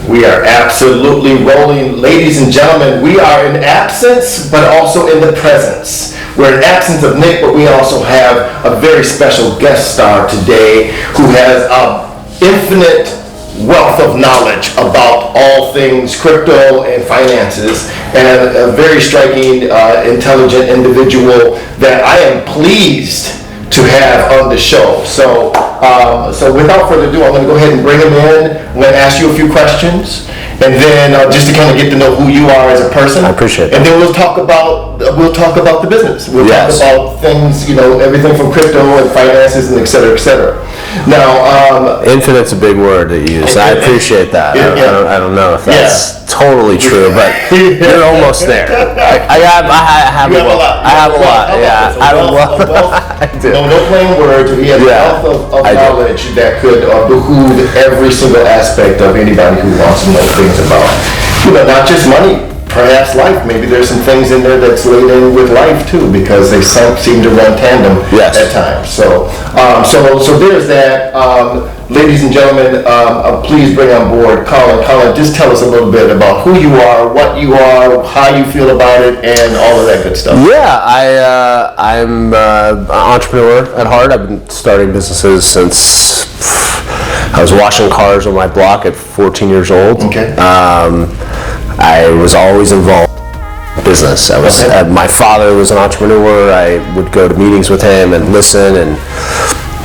We are absolutely rolling. Ladies and gentlemen, we are in absence, but also in the presence. We're in absence of Nick, but we also have a very special guest star today who has infinite wealth of knowledge about all things crypto and finances, and a very striking, intelligent individual that I am pleased to have on the show. So without further ado, I'm going to go ahead and bring him in. I'm going to ask you a few questions, and then just to kind of get to know who you are as a person. I appreciate that. And then we'll talk about the business. We'll talk about things, everything from crypto and finances and et cetera, et cetera. Now, infinite's a big word to use. I appreciate that. I don't know if that's totally true, but you're almost there. I have a lot. Yeah, I have a lot. I do. No plain words. He has a wealth of knowledge that could behoove every single aspect of anybody who wants to know things about, not just money, perhaps life. Maybe there's some things in there that's laid in with life too, because they seem to run tandem at times. So there's that. Ladies and gentlemen, please bring on board Collin. Collin, just tell us a little bit about who you are, what you are, how you feel about it, and all of that good stuff. Yeah, I'm an entrepreneur at heart. I've been starting businesses since I was washing cars on my block at 14 years old. Okay. I was always involved in business. My father was an entrepreneur. I would go to meetings with him and listen, and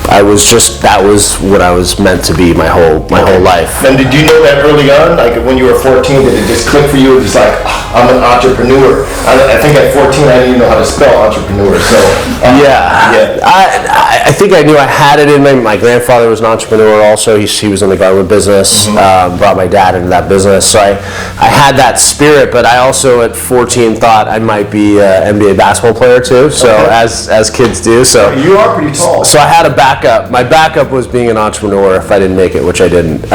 that was what I was meant to be my whole life. And did you know that early on, like when you were 14, did it just click for you? It was like, I'm an entrepreneur. I think at 14 I didn't even know how to spell entrepreneur. So I think I knew I had it in me. My grandfather was an entrepreneur also. He was in the garment business. Brought my dad into that business. So I had that spirit, but I also at 14 thought I might be an NBA basketball player too. So as kids do. So you are pretty tall. So I had a backup. My backup was being an entrepreneur if I didn't make it, which I didn't.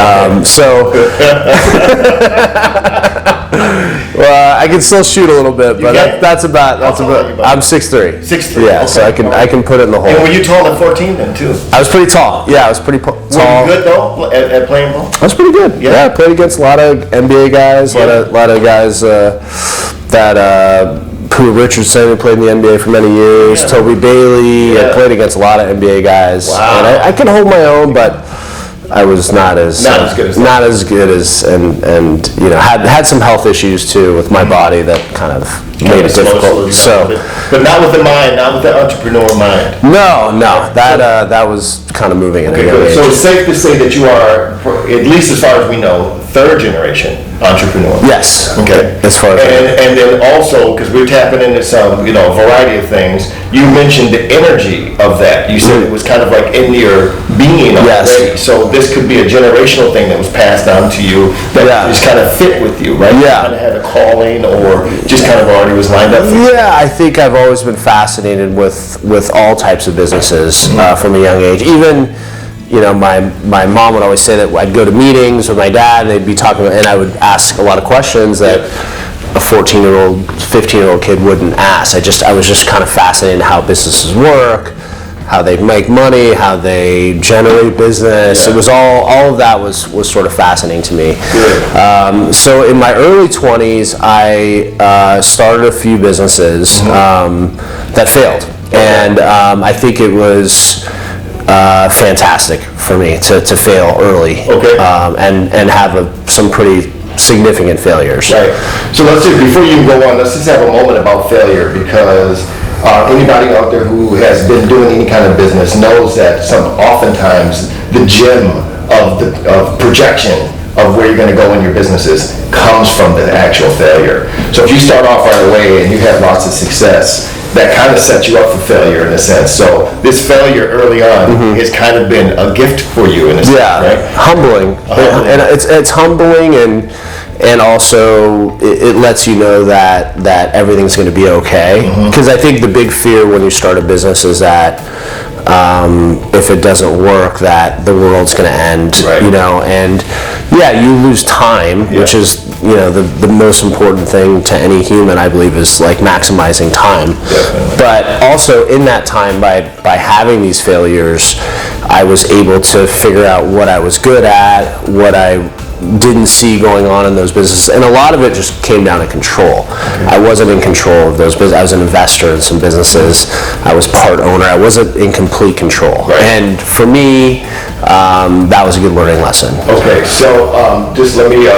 Well, I can still shoot a little bit, but that's about. I'm 6'3". 6'3". Yeah, so I can put it in the hole. And were you tall at 14 then too? I was pretty tall. Yeah, I was pretty tall. Were you good though at playing ball? I was pretty good. Yeah, I played against a lot of NBA guys, a lot of guys that. Pooh Richardson, who played in the NBA for many years. Toby Bailey. I played against a lot of NBA guys. Wow. And I could hold my own, but I was not as good as and had some health issues too with my body that kind of made it difficult. But not with the mind, not with the entrepreneur mind. No, that was kind of moving in a young age. So it's safe to say that you are, at least as far as we know, third generation entrepreneur. Yes. Okay. As far as and then also, because we're tapping into some, variety of things, you mentioned the energy of that. You said it was kind of like in your being already. So this could be a generational thing that was passed down to you that just kind of fit with you, right? Yeah. You kind of had a calling or just kind of already was lined up for you. Yeah, I think I've always been fascinated with all types of businesses from a young age. Even my mom would always say that I'd go to meetings with my dad, and they'd be talking about, and I would ask a lot of questions that a 14-year-old, 15-year-old kid wouldn't ask. I was just kind of fascinated in how businesses work, how they make money, how they generate business. It was all of that was sort of fascinating to me. So in my early 20s, I started a few businesses that failed, and I think it was fantastic for me to fail early and have some pretty significant failures. Right. So let's just, before you go on, let's just have a moment about failure, because anybody out there who has been doing any kind of business knows that oftentimes the gem of projection of where you're going to go in your businesses comes from the actual failure. So if you start off right away and you have lots of success, that kind of sets you up for failure in a sense. So this failure early on has kind of been a gift for you in a sense, right? Humbling. And it's humbling, and also it lets you know that everything's going to be okay. Because I think the big fear when you start a business is that if it doesn't work, that the world's going to end, and you lose time, which is the most important thing to any human, I believe, is like maximizing time. Definitely. But also in that time, by having these failures, I was able to figure out what I was good at, what I didn't see going on in those businesses, and a lot of it just came down to control. I wasn't in control of those businesses. I was an investor in some businesses. I was part owner. I wasn't in complete control. Right. And for me, that was a good learning lesson. Okay, so just let me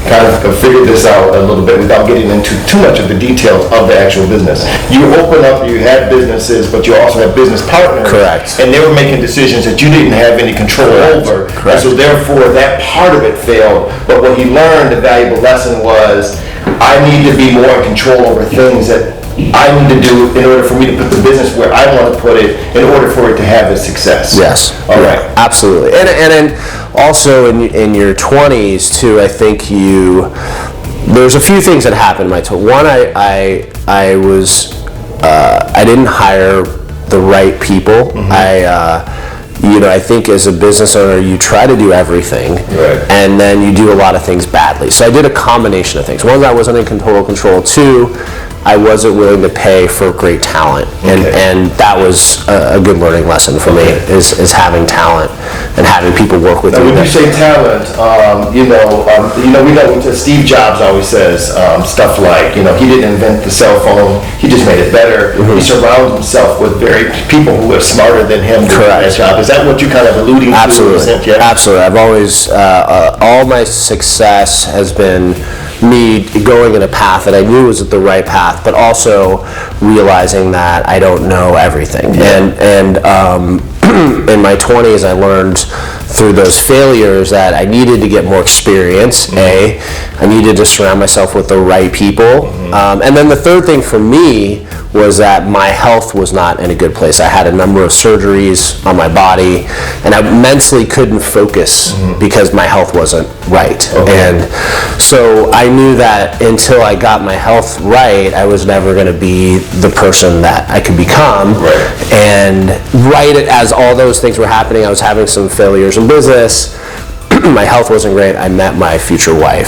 kind of figure this out a little bit without getting into too much of the details of the actual business. You open up, you had businesses, but you also had business partners. Correct. And they were making decisions that you didn't have any control over. Correct. And so therefore, that part of it failed. But what he learned, the valuable lesson was, I need to be more in control over things that I need to do in order for me to put the business where I want to put it in order for it to have a success. Yes. All right. Absolutely. And then also in your 20s too, I think there's a few things that happened in my 20s. One, I didn't hire the right people. I think as a business owner, you try to do everything, right, and then you do a lot of things badly. So I did a combination of things. One, I wasn't in total control. Two, I wasn't willing to pay for great talent, and that was a good learning lesson for me, is having talent and having people work with now, you. when you say talent, we know Steve Jobs always says stuff like, he didn't invent the cell phone, he just made it better. He surrounds himself with people who are smarter than him doing that job. Is that what you kind of alluding to? Absolutely. Yeah? Absolutely. I've always, all my success has been me going in a path that I knew was the right path, but also realizing that I don't know everything. And in my 20s, I learned through those failures that I needed to get more experience. I needed to surround myself with the right people. And then the third thing for me was that my health was not in a good place. I had a number of surgeries on my body, and I mentally couldn't focus because my health wasn't right. And so I knew that until I got my health right, I was never going to be the person that I could become. Right. And right as all those things were happening, I was having some failures in business. My health wasn't great. I met my future wife,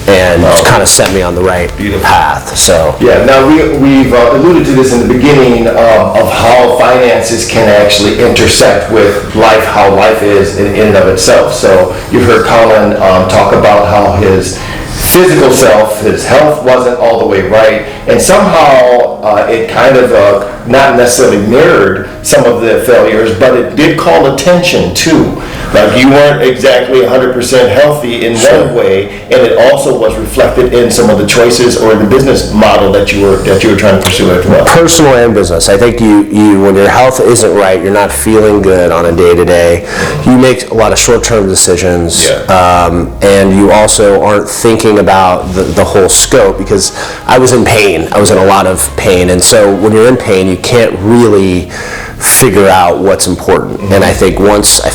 and kind of set me on the right path. So yeah. Now we've alluded to this in the beginning of how finances can actually intersect with life, how life is in and of itself. So you've heard Collin talk about how his physical self, his health wasn't all the way right, and somehow it kind of not necessarily mirrored some of the failures, but it did call attention too. Like, you weren't exactly 100% healthy in one way, and it also was reflected in some of the choices or the business model that you were trying to pursue as well. Personal and business. I think you when your health isn't right, you're not feeling good on a day-to-day, you make a lot of short-term decisions, and you also aren't thinking about the whole scope, because I was in pain. I was in a lot of pain, and so when you're in pain, you can't really figure out what's important. And I think once I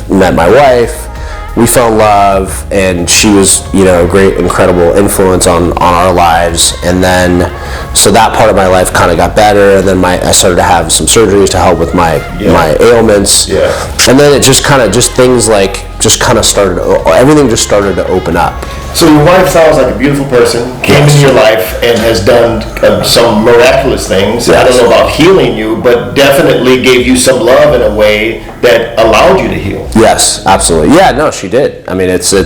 met my wife, we fell in love, and she was, a great, incredible influence on our lives. And then, so that part of my life kind of got better, and then I started to have some surgeries to help with my ailments. And then it just things like, everything just started to open up. So your wife sounds like a beautiful person, came into your life and has done some miraculous things. I don't know about healing you, but definitely gave you some love in a way that allowed you to heal. Yes, absolutely. Yeah, no, she did. I mean, it's a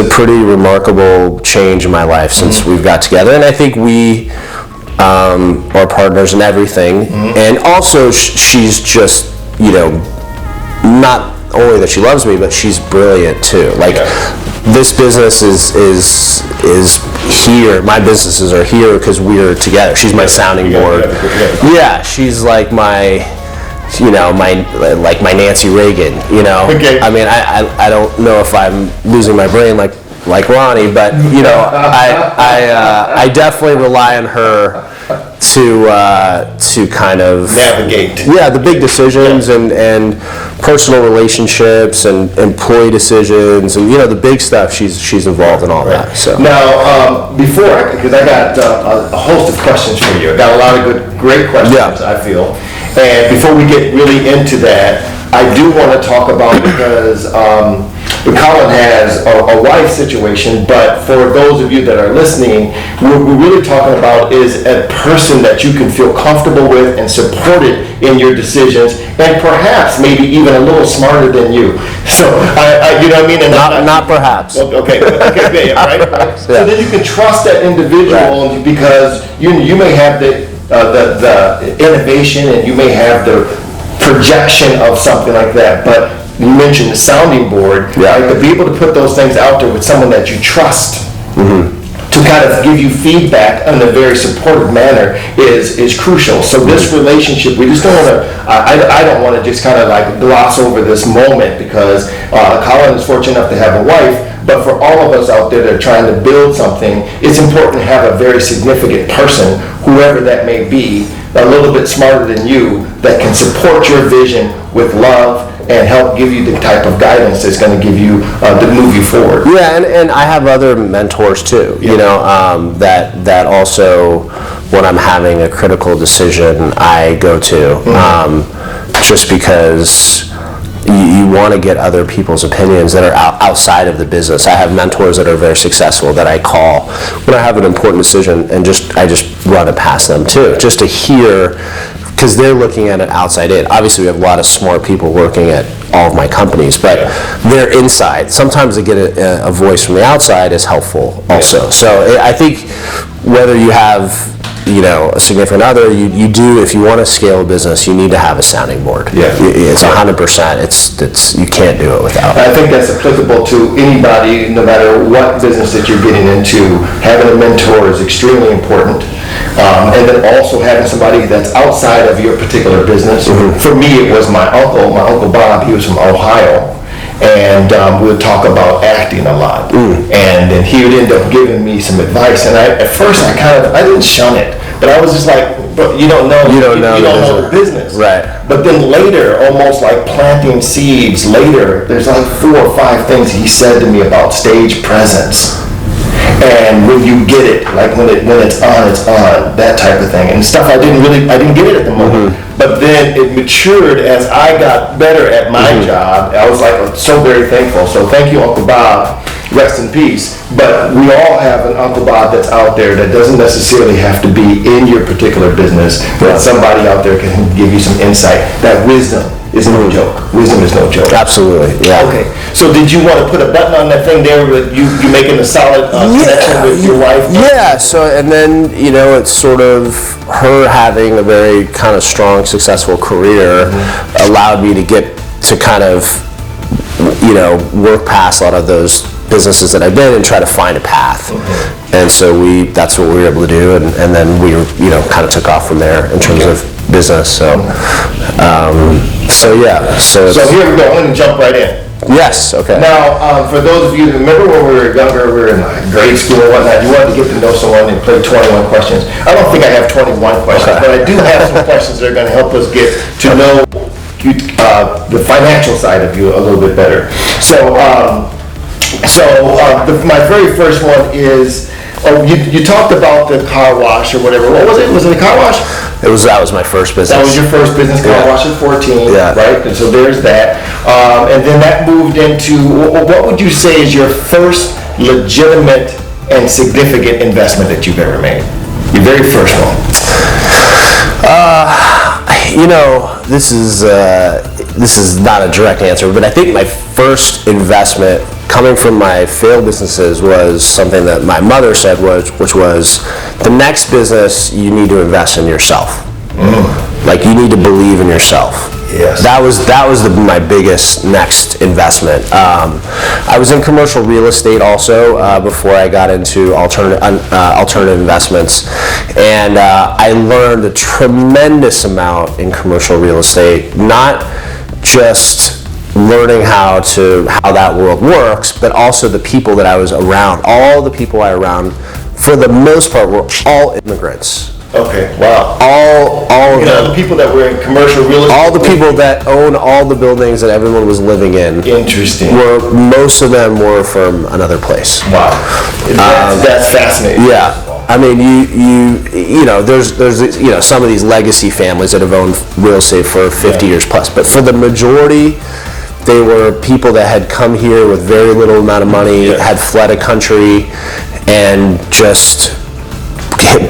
pretty remarkable change in my life since we've got together, and I think we are partners in everything. And also, she's just, not only that she loves me, but she's brilliant too. Like, this business is here. My businesses are here because we're together. She's my sounding board. Yeah, she's like my Nancy Reagan. I mean, I don't know if I'm losing my brain like Ronnie, but I definitely rely on her to kind of navigate. Yeah, the big decisions and personal relationships and employee decisions and the big stuff. She's involved in all that. So now, because I got a host of questions for you. I got a lot of great questions. I feel, and before we get really into that, I do want to talk about, because Collin has a wife situation, but for those of you that are listening, what we're really talking about is a person that you can feel comfortable with and supported in your decisions, and perhaps maybe even a little smarter than you. So, you know what I mean? And Not perhaps. Okay, yeah, right? So then you can trust that individual because you may have the innovation and you may have the projection of something like that, but you mentioned the sounding board, right? To be able to put those things out there with someone that you trust to kind of give you feedback in a very supportive manner is crucial. So this relationship, we just don't want to, I don't want to just kind of like gloss over this moment because Collin is fortunate enough to have a wife, but for all of us out there that are trying to build something, it's important to have a very significant person, whoever that may be, a little bit smarter than you, that can support your vision with love and help give you the type of guidance that's going to give you to move you forward. Yeah, and I have other mentors too, you know, that also, when I'm having a critical decision, I go to, just because you want to get other people's opinions that are outside of the business. I have mentors that are very successful that I call when I have an important decision, and I just run it past them too, just to hear, because they're looking at it outside in. Obviously, we have a lot of smart people working at all of my companies, but their insight, sometimes to get a voice from the outside is helpful also. So I think whether you have, you know, a significant other, you do, if you want to scale a business, you need to have a sounding board. It's 100%. It's you can't do it without. I think that's applicable to anybody, no matter what business that you're getting into. Having a mentor is extremely important. And then also having somebody that's outside of your particular business. For me, it was my Uncle Bob. He was from Ohio. And we would talk about acting a lot. And then he would end up giving me some advice. And at first I didn't shun it, but I was just like, but you don't know the business. Right. But then later, almost like planting seeds later, there's like 4 or 5 things he said to me about stage presence. And when you get it, like when it's on, that type of thing. And stuff I didn't get it at the moment. But then it matured as I got better at my job. I was like so very thankful. So thank you, Uncle Bob. Rest in peace. But we all have an Uncle Bob that's out there that doesn't necessarily have to be in your particular business, but somebody out there can give you some insight. That wisdom is no joke. Wisdom is no joke. Absolutely, yeah. Okay, so did you want to put a button on that thing there with you making a solid connection with your wife? Yeah, so, and then, you know, it's sort of her having a very kind of strong, successful career allowed me to get to kind of, you know, work past a lot of those businesses that I've been and try to find a path. And so that's what we were able to do, and then we, you know, kind of took off from there in terms of business. So yeah. So here we go. I'm going to jump right in. Yes. Okay. Now, for those of you who remember when we were younger, we were in grade school and whatnot, you wanted to get to know someone and play 21 questions. I don't think I have 21 questions, but I do have some questions that are going to help us get to know the financial side of you a little bit better. So my very first one is, you talked about the car wash or whatever. What was it? Was it a car wash? That was my first business. That was your first business, car wash at 14, right? And so there's that. And then that moved into, what would you say is your first legitimate and significant investment that you've ever made? Your very first one. You know, this is not a direct answer, but I think my first investment coming from my failed businesses was something that my mother said, which was, the next business you need to invest in yourself. Like, you need to believe in yourself. Yes. That was my biggest next investment. I was in commercial real estate also before I got into alternative investments, and I learned a tremendous amount in commercial real estate. Not just learning how that world works, but also the people that I was around. All the people I around, for the most part, were all immigrants. Okay, wow. All you know, the people that were in commercial real estate. All the people that own all the buildings that everyone was living in. Interesting. Most of them were from another place. Wow. That's fascinating. Yeah. I mean, you know, there's you know, some of these legacy families that have owned real estate for 50 years plus, but for the majority, they were people that had come here with very little amount of money, had fled a country, and just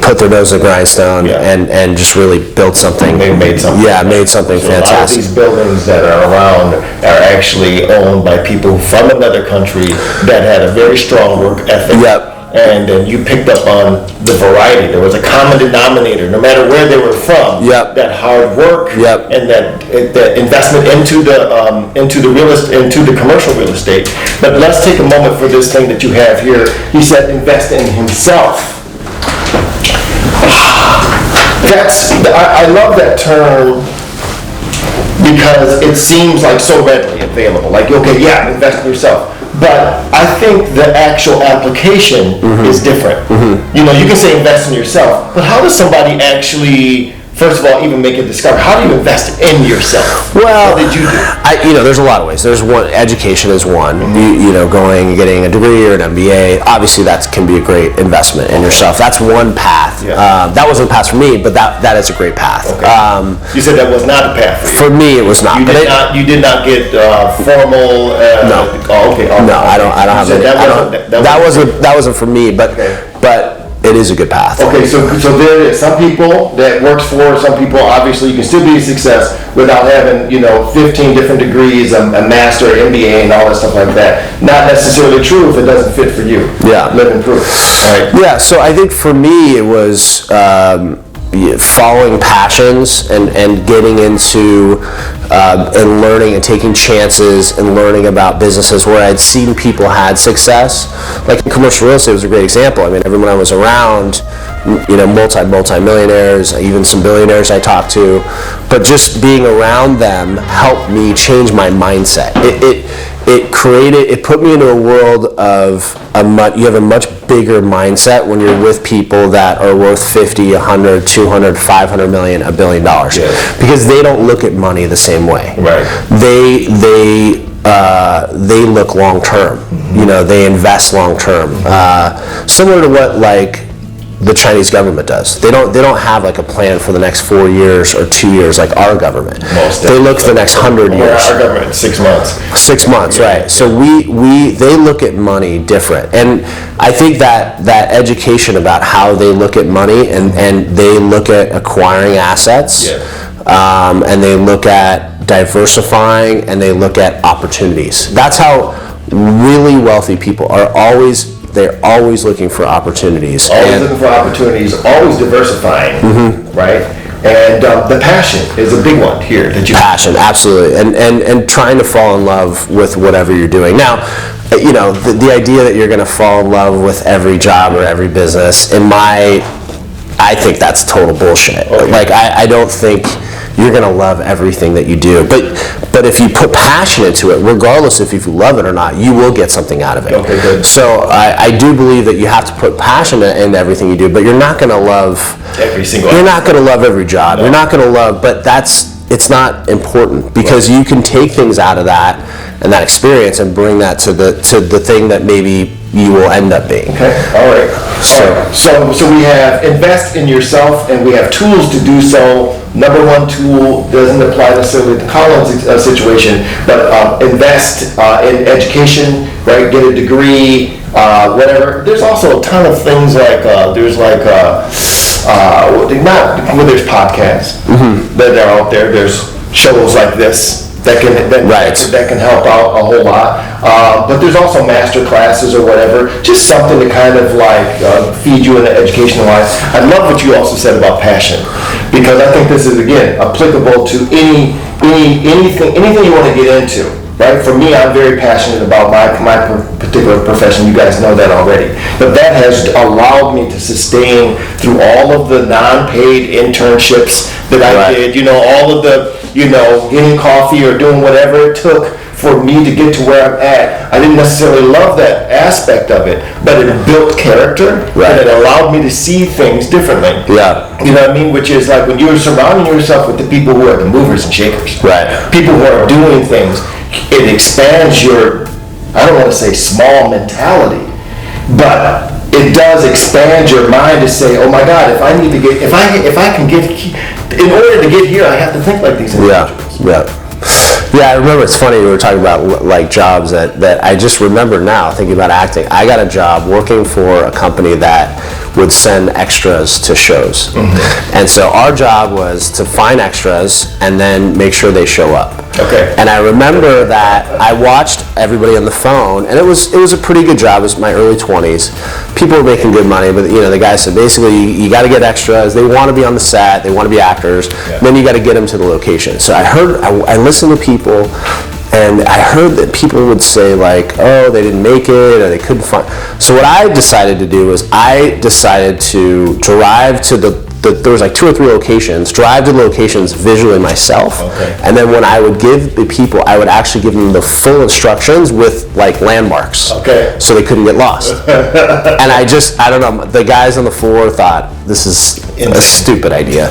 put their nose in the grindstone and just really built something. They made something. Yeah, made something fantastic. A lot of these buildings that are around are actually owned by people from another country that had a very strong work ethic. Yep. And then you picked up on the variety. There was a common denominator, no matter where they were from. Yep. That hard work and that investment into the commercial real estate. But let's take a moment for this thing that you have here. He said, invest in himself. I love that term because it seems like so readily available. Like, okay, invest in yourself. But I think the actual application is different. You know, you can say invest in yourself, but how does somebody actually, first of all, even make a discovery? How do you invest in yourself? Well, what did you do? There's a lot of ways. There's one, education is one. Going and getting a degree or an MBA. Obviously, that can be a great investment in yourself. That's one path. That wasn't a path for me, but that is a great path. Okay. You said that was not a path for you. For me, it was not. You did not get formal. No. Oh, okay. No, I don't have any. That wasn't for me, but it is a good path. Okay, so there it is. Some people that works for, some people obviously you can still be a success without having 15 different degrees, a master, MBA, and all that stuff like that. Not necessarily true if it doesn't fit for you. Yeah. Living proof. All right. Yeah. So I think for me it was following passions and getting into and learning and taking chances and learning about businesses where I'd seen people had success. Like in commercial real estate was a great example. I mean, everyone I was around, multi-millionaires, even some billionaires I talked to, but just being around them helped me change my mindset. It put me into a world of you have a much bigger mindset when you're with people that are worth 50, 100, 200, 500 million, $1 billion. Because they don't look at money the same way. Right. They look long term. They invest long term. Similar to what the Chinese government does. They don't have a plan for the next 4 years or 2 years like our government. They look for the next 100 years. Our government, 6 months. 6 months, right. So they look at money different. And I think that education about how they look at money and they look at acquiring assets and they look at diversifying and they look at opportunities. That's how really wealthy people are always. They're always looking for opportunities. Looking for opportunities, always diversifying, right? And the passion is a big one here. Passion, absolutely. And trying to fall in love with whatever you're doing. Now, the idea that you're going to fall in love with every job or every business, I think that's total bullshit. Okay. I don't think you're going to love everything that you do. But if you put passion into it, regardless if you love it or not, you will get something out of it. Okay, good. So I do believe that you have to put passion into everything you do, but you're not going to love every single. You're not going to love every job. No. You're not going to love, but it's not important because you can take things out of that and that experience and bring that to the thing that maybe you will end up being. Okay. All right. So we have invest in yourself, and we have tools to do so. Number one tool doesn't apply necessarily to Collin's situation, but invest in education, right? Get a degree, whatever. There's also a ton of things there's podcasts that are out there. There's shows like this that can help out a whole lot. But there's also master classes or whatever, just something to kind of feed you in the educational life. I love what you also said about passion, because I think this is again applicable to anything you want to get into. Right? For me, I'm very passionate about my particular profession. You guys know that already. But that has allowed me to sustain through all of the non-paid internships that I did. All of the, getting coffee or doing whatever it took for me to get to where I'm at. I didn't necessarily love that aspect of it, but it built character and it allowed me to see things differently. Yeah. You know what I mean? Which is like when you're surrounding yourself with the people who are the movers and shakers. Right. People who are doing things. It expands your, I don't want to say small mentality, but it does expand your mind to say, oh my God, if I can get, in order to get here, I have to think like these individuals. Yeah. Yeah, I remember. It's funny, we were talking about like jobs that I just remember now thinking about acting. I got a job working for a company that would send extras to shows. And so our job was to find extras and then make sure they show up. Okay. And I remember that I watched everybody on the phone, and it was a pretty good job. It was my early 20s. People were making good money, but the guy said basically you got to get extras. They want to be on the set. They want to be actors. Yeah. Then you got to get them to the location. So I listened to people, and I heard that people would say like, oh, they didn't make it, or they couldn't find. So what I decided to do was I decided to drive to there was like 2 or 3 locations, drive to the locations visually myself, and then when I would give the people, I would actually give them the full instructions with like landmarks, so they couldn't get lost. And I don't know, the guys on the floor thought this is a stupid idea,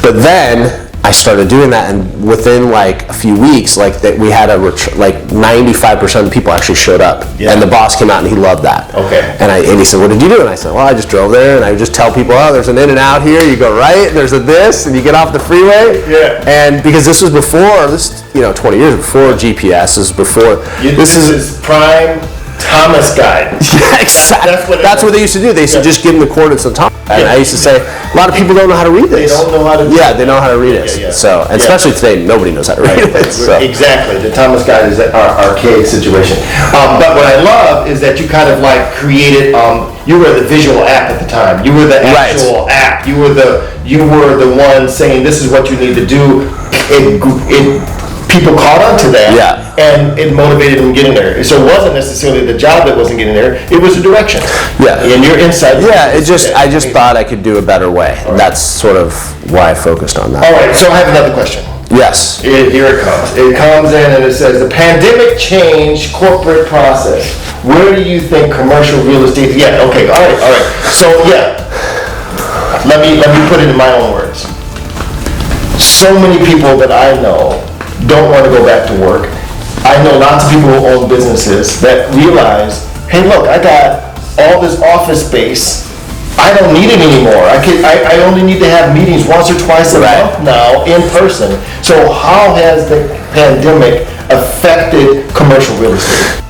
but then I started doing that, and within like a few weeks, like that we had like 95% of the people actually showed up, and the boss came out and he loved that. And he said, "What did you do?" And I said, "Well, I just drove there, and I would just tell people, oh, there's an in and out here. You go right, there's a this, and you get off the freeway." And because this was before 20 years before GPS, this is before. This is prime Thomas guide. Yeah, exactly. That's what they used to do. They used to just give them the coordinates on top. And I used to say, a lot of people don't know how to read this. They don't know how to read it. Yeah, they know how to read it. So, and especially today, nobody knows how to read it. So. Exactly. The Thomas guide is our archaic situation. But what I love is that you kind of like created, you were the visual app at the time. You were the actual app. You were the one saying, this is what you need to do. People caught on to that, and it motivated them getting there. So it wasn't necessarily the job that wasn't getting there; it was the direction. And your insight. Yeah, I just thought I could do a better way. Right. That's sort of why I focused on that. All right. So I have another question. Yes. Here it comes. It comes in and it says the pandemic changed corporate process. Where do you think commercial real estate? Yeah. Okay. All right. So let me put it in my own words. So many people that I know don't want to go back to work. I know lots of people who own businesses that realize, hey, look, I got all this office space. I don't need it anymore. I only need to have meetings once or twice a month now in person. So how has the pandemic affected commercial real estate?